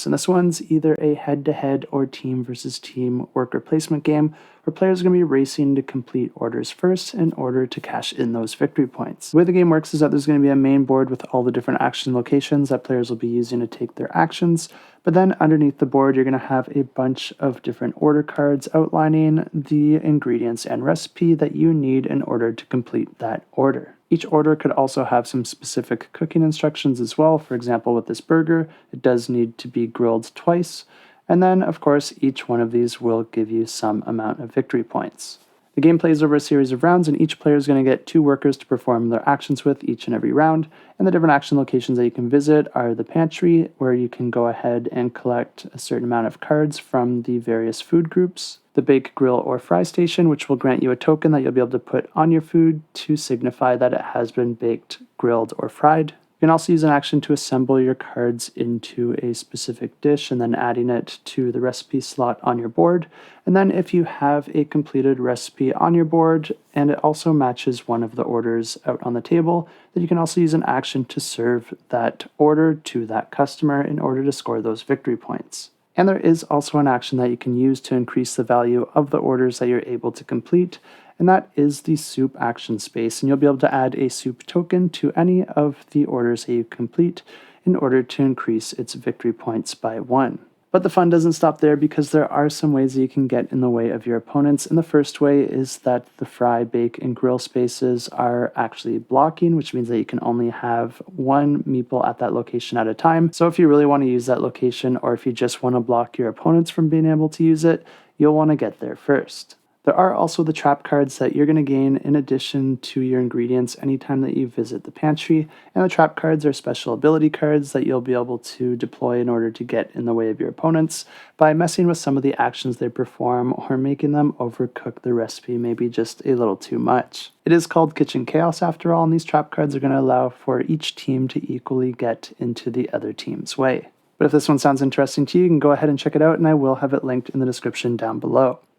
And this one's either a head-to-head or team versus team worker placement game where players are going to be racing to complete orders first in order to cash in those victory points. The way the game works is that there's going to be a main board with all the different action locations that players will be using to take their actions, but then underneath the board you're going to have a bunch of different order cards outlining the ingredients and recipe that you need in order to complete that order. Each order could also have some specific cooking instructions as well. For example, with this burger, it does need to be grilled twice. And then, of course, each one of these will give you some amount of victory points. The game plays over a series of rounds, and each player is going to get 2 workers to perform their actions with each and every round. And the different action locations that you can visit are the pantry, where you can go ahead and collect a certain amount of cards from the various food groups. The bake, grill, or fry station, which will grant you a token that you'll be able to put on your food to signify that it has been baked, grilled, or fried. You can also use an action to assemble your cards into a specific dish and then adding it to the recipe slot on your board. And then if you have a completed recipe on your board and it also matches one of the orders out on the table, then you can also use an action to serve that order to that customer in order to score those victory points. And there is also an action that you can use to increase the value of the orders that you're able to complete, and that is the soup action space. And you'll be able to add a soup token to any of the orders that you complete in order to increase its victory points by 1. But the fun doesn't stop there, because there are some ways that you can get in the way of your opponents. And the first way is that the fry, bake, and grill spaces are actually blocking, which means that you can only have 1 meeple at that location at a time. So if you really want to use that location, or if you just want to block your opponents from being able to use it, you'll want to get there first. There are also the trap cards that you're going to gain in addition to your ingredients anytime that you visit the pantry, and the trap cards are special ability cards that you'll be able to deploy in order to get in the way of your opponents by messing with some of the actions they perform or making them overcook the recipe maybe just a little too much. It is called Kitchen Chaos after all, and these trap cards are going to allow for each team to equally get into the other team's way. But if this one sounds interesting to you, you can go ahead and check it out, and I will have it linked in the description down below.